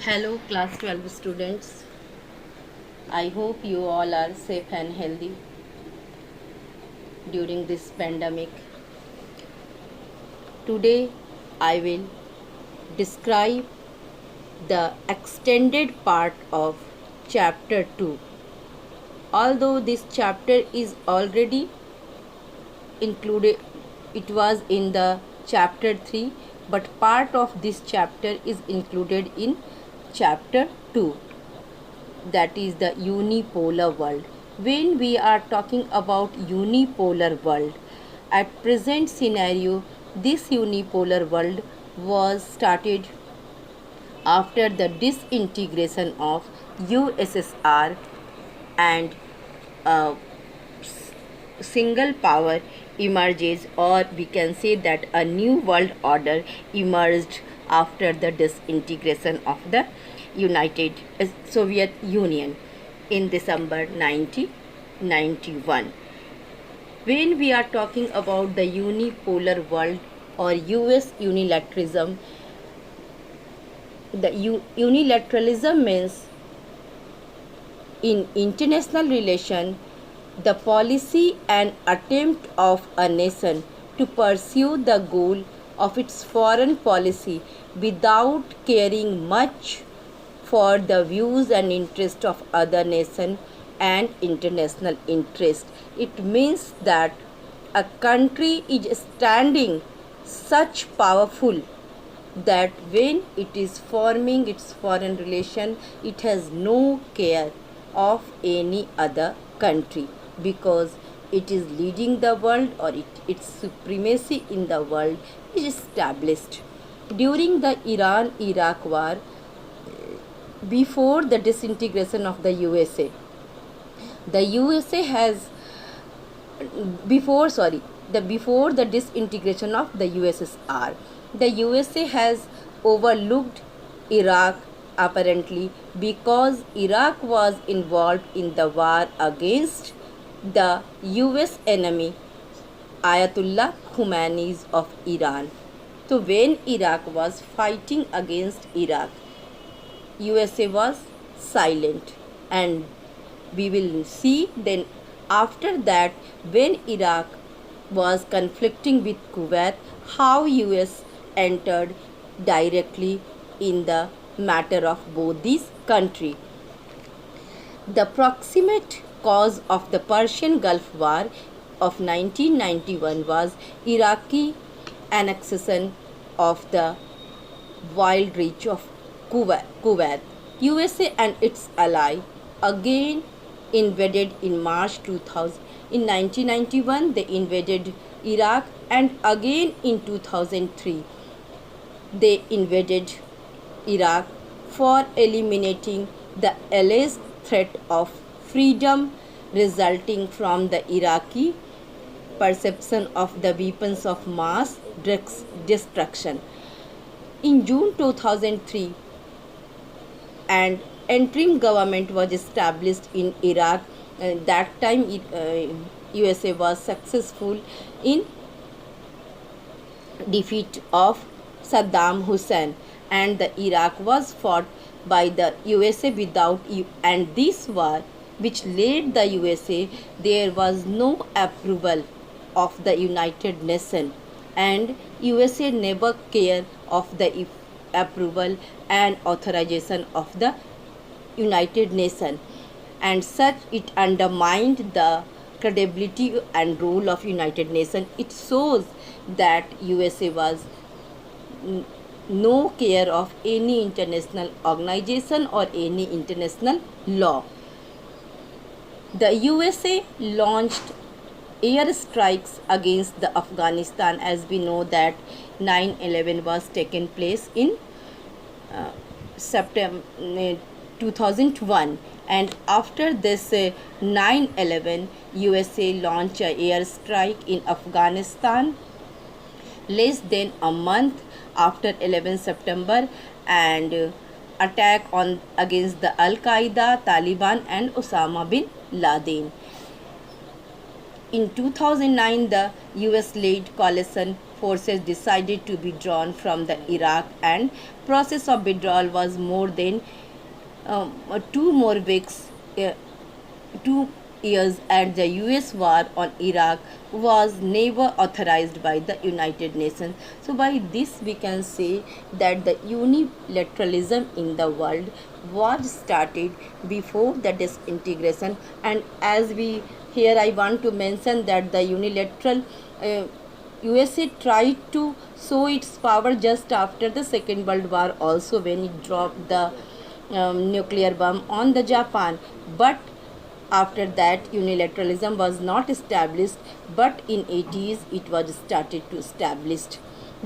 Hello, class 12 students. I hope you all are safe and healthy during this pandemic. Today, I will describe the extended part of chapter 2. Although this chapter is already included, it was in the chapter 3, but part of this chapter is included in chapter 2. That is the unipolar world. When we are talking about unipolar world, at present scenario, this unipolar world was started after the disintegration of USSR, and a single power emerges, or we can say that a new world order emerged after the disintegration of the United Soviet Union in December 1991. When we are talking about the unipolar world or US unilateralism, the unilateralism means in international relation the policy and attempt of a nation to pursue the goal of its foreign policy without caring much for the views and interests of other nations and international interest. It means that a country is standing such powerful that when it is forming its foreign relation, it has no care of any other country, because it is leading the world, or its supremacy in the world is established. During the Iran-Iraq war, before the disintegration of the USA, the USA has before the disintegration of the USSR, the USA has overlooked Iraq, apparently because Iraq was involved in the war against the US enemy Ayatollah Khomeini of Iran. So when Iraq was fighting against Iraq, USA was silent, and we will see then after that when Iraq was conflicting with Kuwait, how US entered directly in the matter of both these countries. The proximate cause of the Persian Gulf War of 1991 was Iraqi annexation of the wild reach of Kuwait. USA and its ally again invaded in March 2000. In 1991, they invaded Iraq, and again in 2003, they invaded Iraq for eliminating the alleged threat of freedom resulting from the Iraqi perception of the weapons of mass destruction. In June 2003, and interim government was established in Iraq. That time USA was successful in defeat of Saddam Hussein, and the Iraq was fought by the USA without and this war which led the USA, there was no approval of the United Nations, and USA never cared of the approval and authorization of the United Nations, and such it undermined the credibility and role of United Nations. It shows that USA was no care of any international organization or any international law. The USA launched airstrikes against the Afghanistan, as we know that 9/11 was taken place in September 2001, and after this 9/11, USA launched an airstrike in Afghanistan less than a month after 11 September, and attack on against the Al Qaeda, Taliban, and Osama bin Laden. In 2009, the US-led coalition forces decided to be drawn from the Iraq, and process of withdrawal was more than 2 more weeks. 2 years, and the US war on Iraq was never authorized by the United Nations. So, by this, we can say that the unilateralism in the world was started before the disintegration. And as we here, I want to mention that the unilateral USA tried to show its power just after the Second World War, also when it dropped the nuclear bomb on the Japan. But after that, unilateralism was not established, but in 80s it was started to established.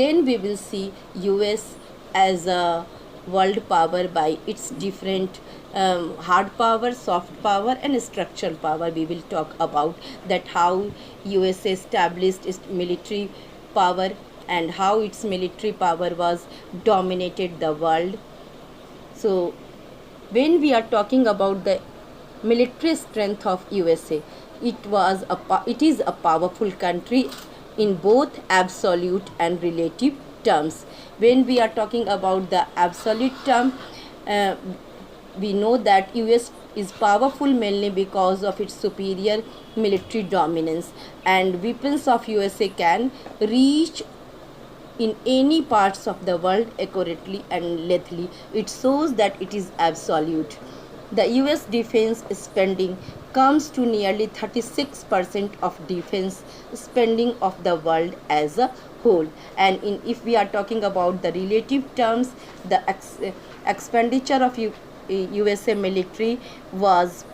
Then we will see US as a world power by its different hard power, soft power, and structural power. We will talk about that how USA established its military power and how its military power was dominated the world. So when we are talking about the military strength of USA, it is a powerful country in both absolute and relative terms. When we are talking about the absolute term, uh, we know that US is powerful mainly because of its superior military dominance, and weapons of USA can reach in any parts of the world accurately and lethally. It shows that it is absolute. The US defense spending comes to nearly 36% of defense spending of the world as a whole. And if we are talking about the relative terms, the expenditure of USA military was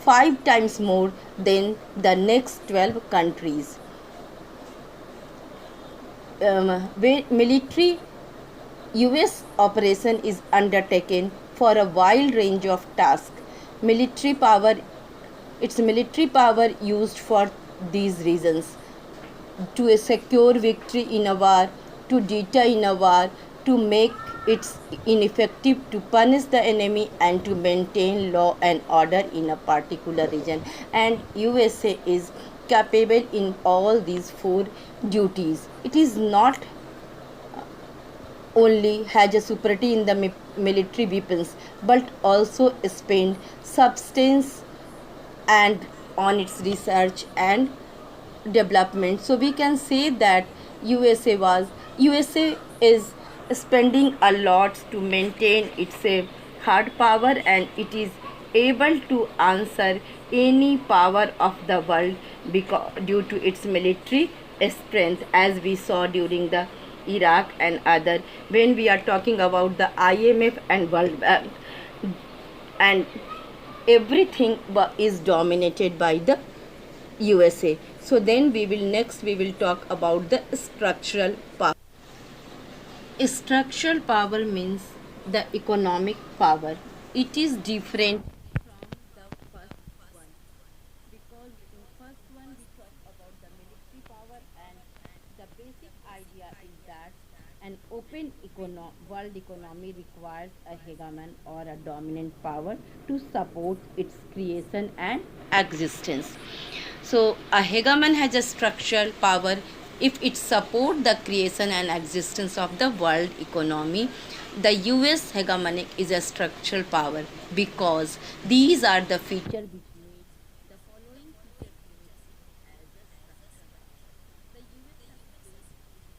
5 times more than the next 12 countries. When military US operation is undertaken for a wide range of tasks. Military power, its military power used for these reasons: to secure victory in a war, to deter in a war, to make it ineffective, to punish the enemy, and to maintain law and order in a particular region. And USA is capable in all these four duties. It is not only has a superiority in the military weapons, but also spend substance and on its research and development. So we can say that USA is spending a lot to maintain its hard power, and it is able to answer any power of the world because due to its military strength, as we saw during the Iraq and other. When we are talking about the IMF and World Bank, and everything is dominated by the USA. So then we will talk about the structural power. Structural power means the economic power. It is different from the first one, because in first one we talk about the military power, and the basic idea is that an open world economy requires a hegemon or a dominant power to support its creation and existence. So a hegemon has a structural power if it supports the creation and existence of the world economy. The US hegemonic is a structural power because these are the features which made the following features made as a structural power. The US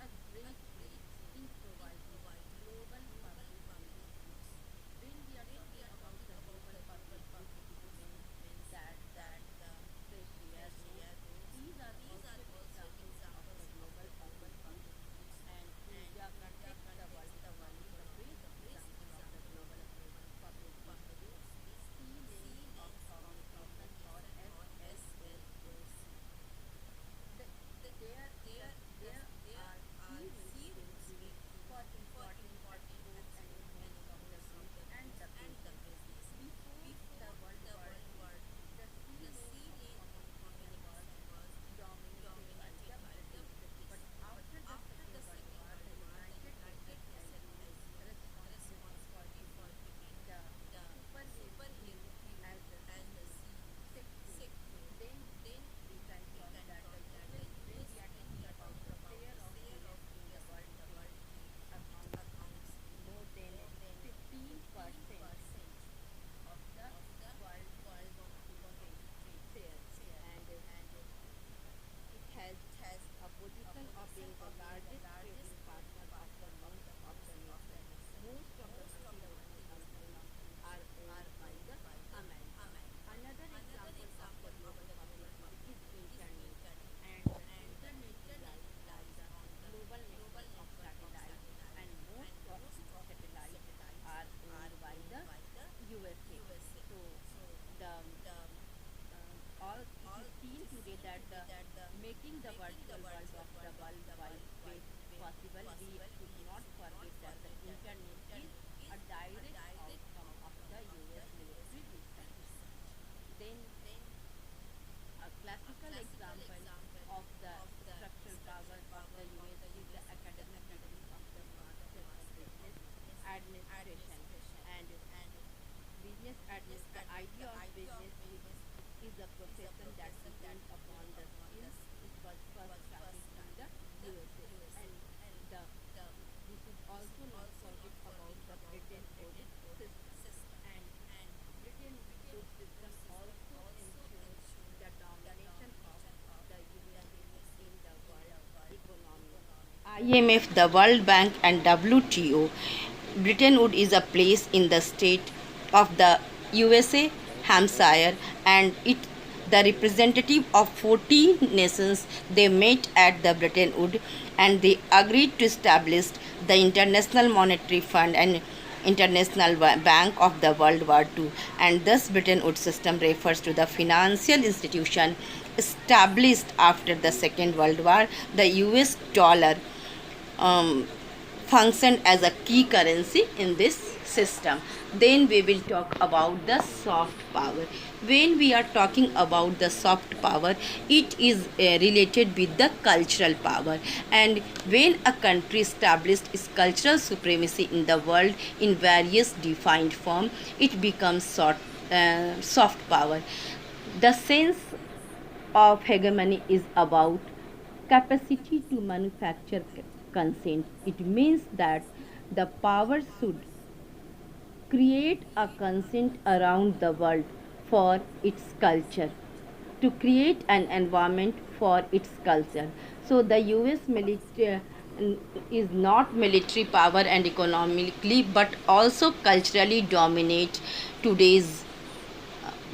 has played a great role in providing global public goods. When we are talking about the global public goods, it means that the fresh air, road, these are also examples of the global public goods. And India conducts the world economy, the best example of the global public goods is steel, rail, of concrete, Yes, Agnes, the idea of business is a profession that depends upon the skills. It was first started in the USA, and the we should also not forget about the Bretton Woods system. And Bretton Woods system also ensured the domination of the USA in the world economy. IMF, the World Bank, and WTO. Bretton Woods is a place in the state of the USA, Hampshire, and it the representative of 14 nations. They met at the Bretton Woods and they agreed to establish the International Monetary Fund and International Bank of the World War II, and thus Bretton Woods system refers to the financial institution established after the Second World War. The US dollar um, functioned as a key currency in this system. Then we will talk about the soft power. When we are talking about the soft power, it is related with the cultural power. And when a country established its cultural supremacy in the world in various defined form, it becomes soft power. The sense of hegemony is about capacity to manufacture consent. It means that the power should create a consent around the world for its culture, to create an environment for its culture. So the US military is not military power and economically but also culturally dominate today's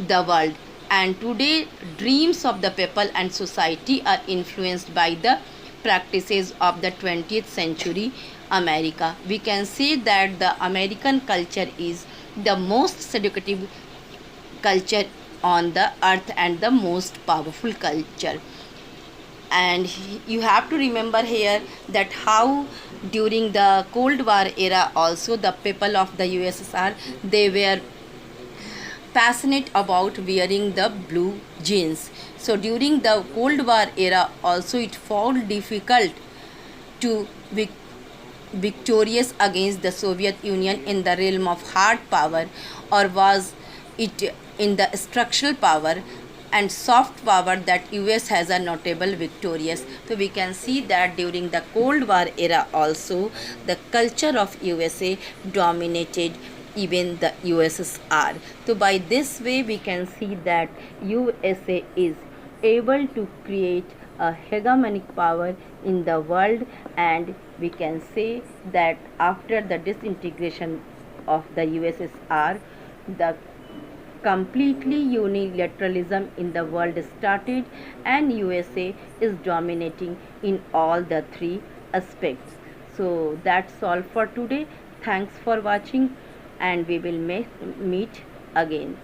the world, and today dreams of the people and society are influenced by the practices of the 20th century America. We can say that the American culture is the most seductive culture on the earth and the most powerful culture. And you have to remember here that how during the Cold War era also the people of the USSR, they were passionate about wearing the blue jeans. So during the Cold War era also it found difficult to be victorious against the Soviet Union in the realm of hard power, or was it in the structural power and soft power that US has a notable victorious. So we can see that during the Cold War era also the culture of USA dominated even the USSR. So by this way we can see that USA is able to create a hegemonic power in the world, and we can say that after the disintegration of the USSR, the completely unilateralism in the world started, and USA is dominating in all the three aspects. So that's all for today. Thanks for watching, and we will meet again.